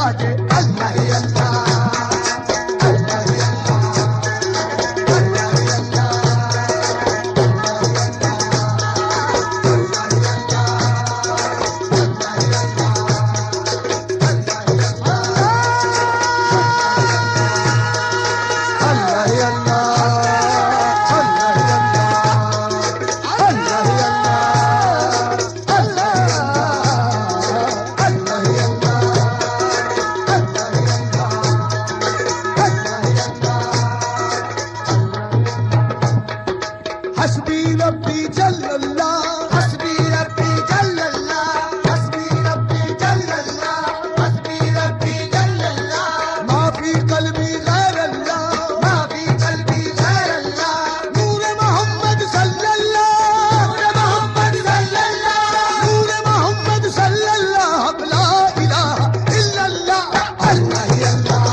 बाजे अल्लाह ही अल्लाह। हस्बी रब्बी जल्लल्लाह, हस्बी रब्बी जल्लल्लाह, हस्बी रब्बी जल्लल्लाह, हस्बी रब्बी जल्लल्लाह। मा फी क़ल्बी गैरल्लाह, मा फी क़ल्बी गैरल्लाह। नूर मोहम्मद सल्लल्लाह, नूर मोहम्मद सल्लल्लाह, नूर मोहम्मद सल्लल्लाह। ला इलाहा इल्लल्लाह, अल्लाह ही अल्लाह।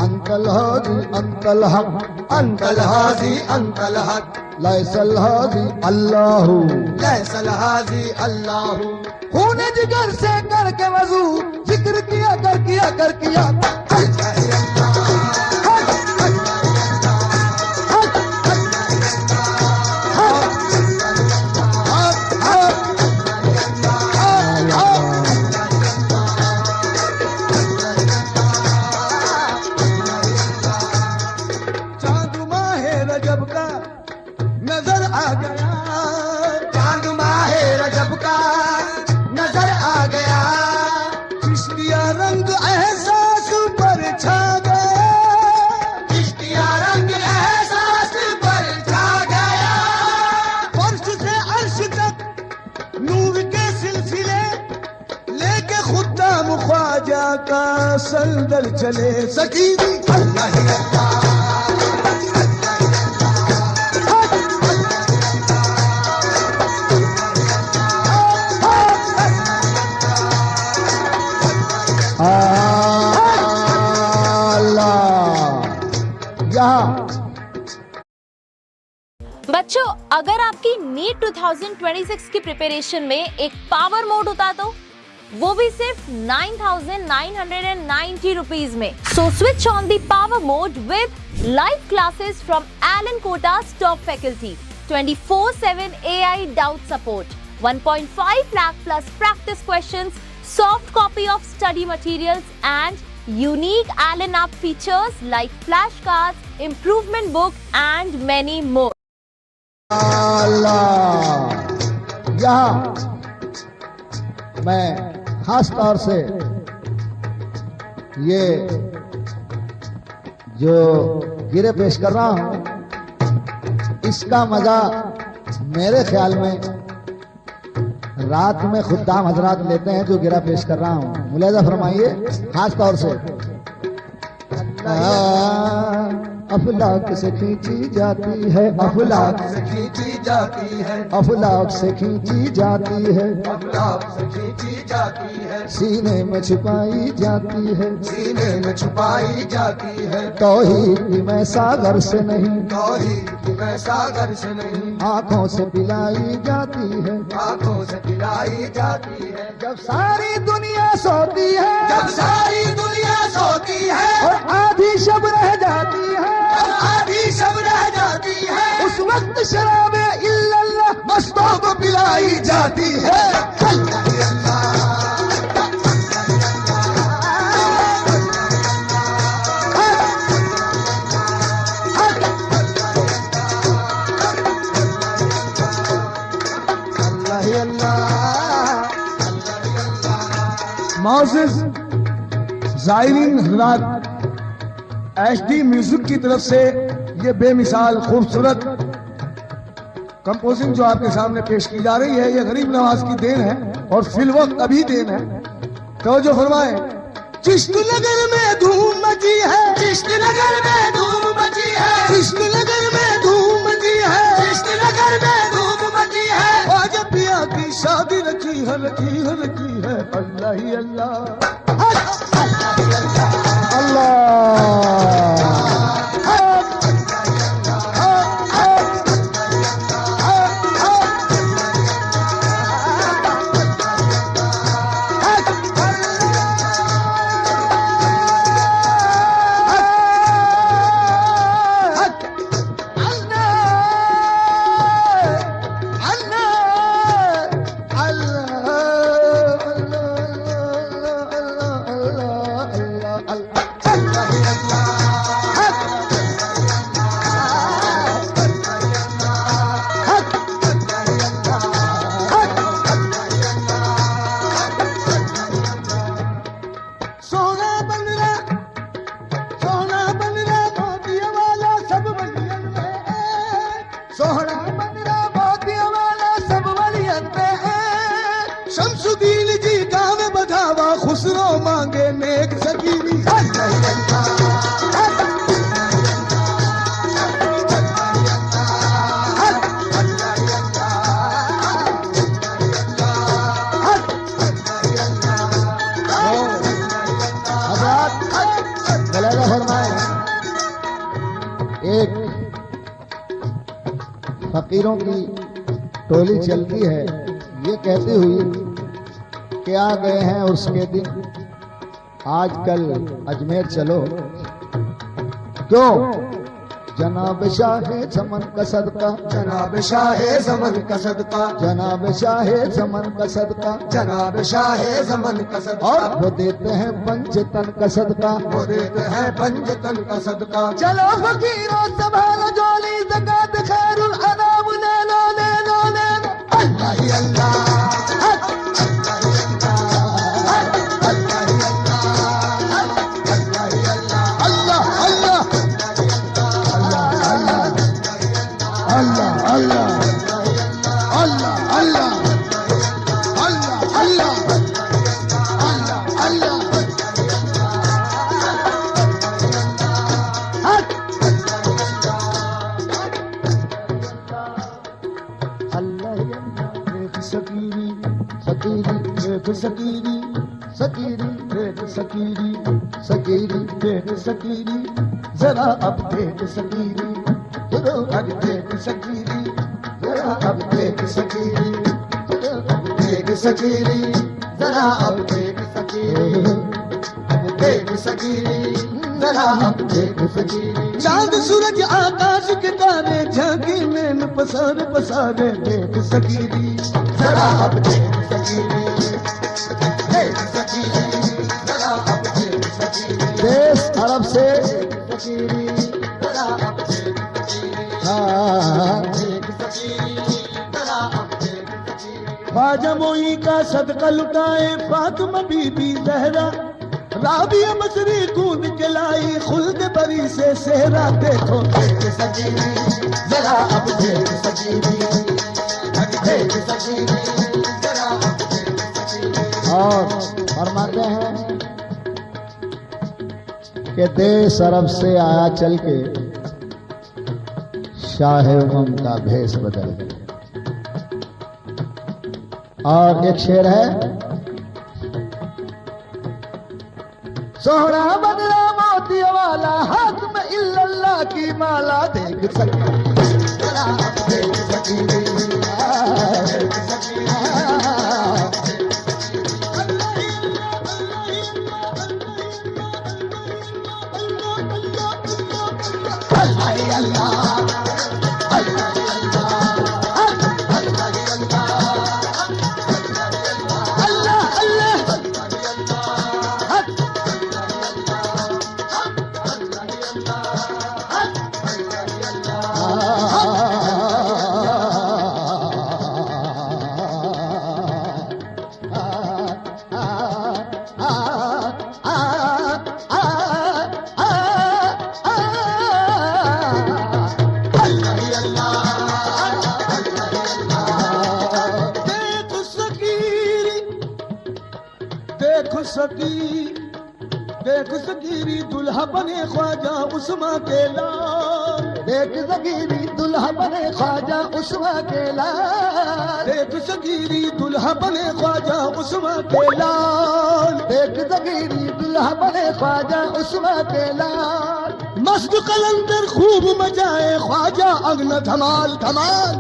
अंतल हाजी अंतल हक, अंतल हाजी अंतल हक। लैसल हाजी अल्लाहू, लैसल हाजी अल्लाहू। खूने जिगर से करके वजू जिक्र किया कर किया कर किया। रजब का नजर आ गया, चांद माहे रजब का नजर आ गया। चिश्तिया रंग एहसास पर छा गया, चिश्तिया रंग एहसास पर छा गया। फर्श से अर्श तक नूर के सिलसिले लेके खुदाम ख्वाजा का सल्दल चले। सकीनी अल्लाह ही अल्लाह। बच्चों, अगर आपकी नीट 2026 की प्रिपरेशन में एक पावर मोड होता तो वो भी सिर्फ 9,990 रुपीज में। So switch on the power mode with live classes from Alan Kota's top faculty, 24/7 AI doubt support, 1.5 lakh plus practice questions, soft copy of study materials and unique Alan app features like flashcards, improvement book and many more. यहाँ मैं खास तौर से ये जो गिरे पेश कर रहा हूँ, इसका मजा मेरे ख्याल में रात में खुद्दाम हजरात लेते हैं जो गिरा पेश कर रहा हूँ। मुलाहिजा फरमाइए खास तौर से। अफलाक से खींची जाती है, अफलाक से खींची जाती है, अफलाक से खींची जाती है, अफलाक से खींची जाती है। सीने में छुपाई जाती है, सीने में छुपाई जाती है। तौहीद की मैं सागर से नहीं, तौहीद की मैं सागर से नहीं। आंखों से पिलाई जाती है, आंखों से पिलाई जाती है। जब सारी दुनिया सोती है, जब सारी दुनिया सोती है और आधी शब रह जाती है, आधी शब रह जाती है, उस वक्त शराबे इल्लल्लाह मस्तों को पिलाई जाती है। अल्लाह ही अल्लाह। मौजूद ज़ायरीन हज़रात, HD म्यूजिक की तरफ से ये बेमिसाल खूबसूरत कंपोजिंग जो आपके सामने पेश की जा रही है, ये गरीब नवाज की देन है और फिल वक्त अभी देन है। तो जो फरमाए, चिश्त नगर में धूम मची है, चिश्त नगर में धूम मची है, चिश्त नगर में धूम मची है, चिश्त नगर में धूम मची है। शादी रची है अल्लाह ही अल्लाह अल्लाह। शमसुद्दीन जी गावे बधावा खुसरो मांगे नेक सकीनी। एक फकीरों की टोली चलती है ये कहती हुई कि आ गए हैं उसके दिन, आजकल अजमेर चलो। क्यों? जनाब शाहे ज़मन का सदका, जनाब शाहे ज़मन का सदका, जनाब शाहे ज़मन का सदका, जनाब शाहे ज़मन का सदका। और वो देते हैं पंचतन का सदका, वो देते हैं पंचतन का सदका। चलो फकीरों संभालो जोली ज़कात खैरुल अनाम ले लो ले लो ले लो। अल्लाह ही अल्लाह, सकीरी सकीरी देख सकीरी सकीरी देख सकीरी जरा अब देख सकीरी जरा अब देख सकीरी जरा अब देख सकीरी देख सकीरी जरा अब देख सकीरी, देख सकीरी जरा अब देख सकीरी। चांद सूरज आकाश के तारे झांकी में पसारे पसारे देख सकीरी जरा अब देख सकीरी, देख सकीरी जरा अब देख सकीरी। देश अरब से सकीरी जरा अब देख सकीरी, हाँ देख सकीरी जरा अब देख सकीरी। ख्वाजा मोई का सदका लुटाए फातिमा बीबी ज़हरा, राबिया मसरी कूद के लाई खुल्द बरी से सेहरा। देखो देख सकीरी जरा अब देख सकीरी, देख सकीरी जरा अब देख सकीरी। और फरमाते हैं कि देश अरब से आया चल के शाह उमम का भेष बदल गया। और एक शेर है, सोहरा बदला मोती वाला हाथ में इल्लल्लाह की माला। देख सकीरी जरा अब देख सकीरी, देख सकीरी अल्लाह ही अल्लाह, अल्लाह ही अल्लाह, अल्लाह ही अल्लाह, अल्लाह अल्लाह देख सकीरी दुल्हा बने ख्वाजा उस्मा के लाल। देख सकीरी दुल्हा बने ख्वाजा उस्मा के लाल, एक सगीरी दुल्हा बने ख्वाजा उस्मा के लाल, एक जगीरी दुल्हा बने ख्वाजा उस्मा के लाल। मस्त कलंदर खूब मचाए ख्वाजा अगन धमाल धमाल।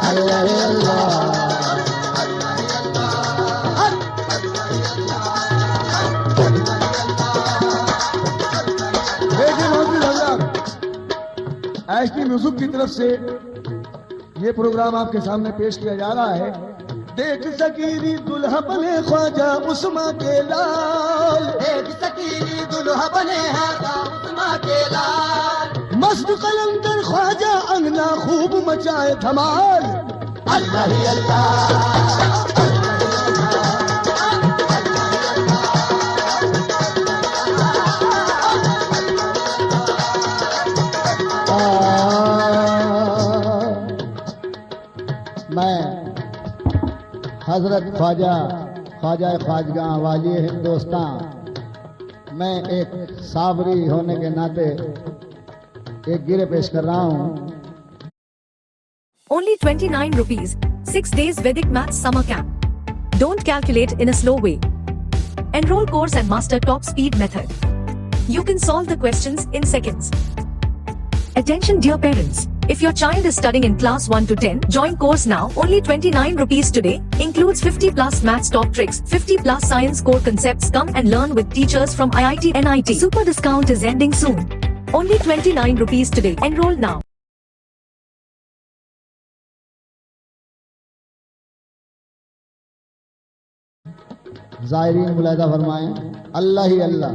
अल्लाह अल्लाह एसपी म्यूजिक की तरफ से ये प्रोग्राम आपके सामने पेश किया जा रहा है। देख सकीरी दुल्हा बने ख्वाजा उस्मा के लाल, एक सकीरी दुल्हा बने ख्वाजा उस्मा के लाल। मस्त कलंदर ख्वाजा अंगना खूब मचाए धमाल। अल्लाह ही अल्लाह मैं हजरत ख्वाजा ख्वाजगा वाली हिंदुस्तान, मैं एक साबरी होने के नाते एक गिरे पेश कर रहा हूँ। Only 29 rupees, 6 days Vedic Maths Summer Camp. Don't calculate in a slow way. Enroll course and master top speed method. You can solve the questions in seconds. Attention dear parents. If your child is studying in class 1 to 10, join course now. Only 29 rupees today. Includes 50 plus maths top tricks, 50 plus science core concepts. Come and learn with teachers from IIT NIT. Super discount is ending soon. Only 29 rupees today. Enroll now. ज़ायरीन मुलाहिदा फरमाएं। अल्लाह ही अल्लाह,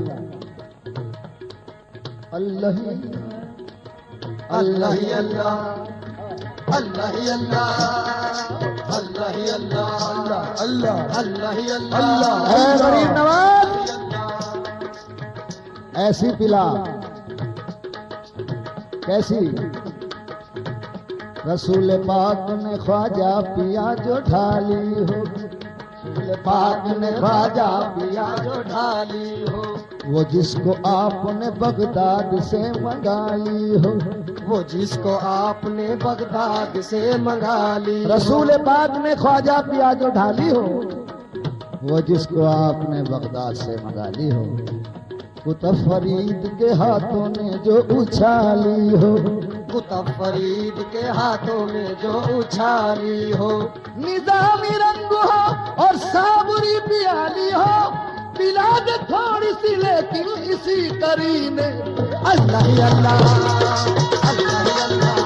अल्लाह ही अल्लाह ही अल्लाह, अल्लाह ही अल्लाह, अल्लाह ही अल्लाह, अल्लाह अल्लाह ही अल्लाह। ऐ गरीब नवाज ऐसी पिला कैसी, रसूल पाक ने ख्वाजा पिया जो ढाली हो, रसूल पाक ने ख्वाजा पिया जो ढाली हो, वो जिसको आपने बगदाद से मंगा ली हो, वो जिसको आपने बगदाद से मंगा ली। रसूल पाक ने ख्वाजा पिया जो ढाली हो, वो जिसको आपने बगदाद से मंगा ली हो, कुतुब फरीद के हाथों ने जो उछाली हो, कुतुब फरीद के हाथों में जो उछाली हो, निजामी रंग हो और साबरी पियाली हो, पिला दे थोड़ी सी लेकिन इसी करीने। अल्लाह ही अल्लाह, अल्लाह ही अल्लाह,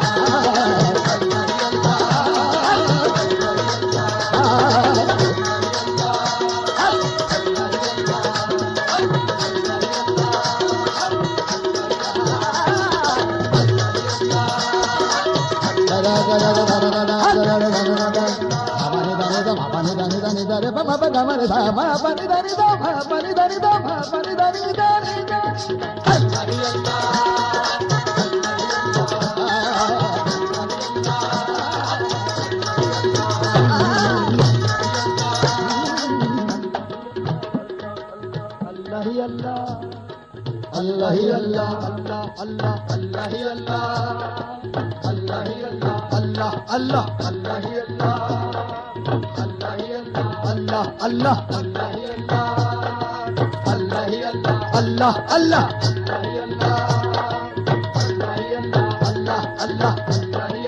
अल्लाह ही अल्लाह, अल्लाह अल्लाह ही अल्लाह, अल्लाह ही अल्लाह, अल्लाह अल्लाह, अल्लाह ही अल्लाह, अल्लाह ही अल्लाह, अल्लाह अल्लाह, अल्लाह ही अल्लाह, अल्लाह ही अल्लाह, अल्लाह अल्लाह, अल्लाह ही अल्लाह, अल्लाह ही अल्लाह, अल्लाह अल्लाह, अल्लाह ही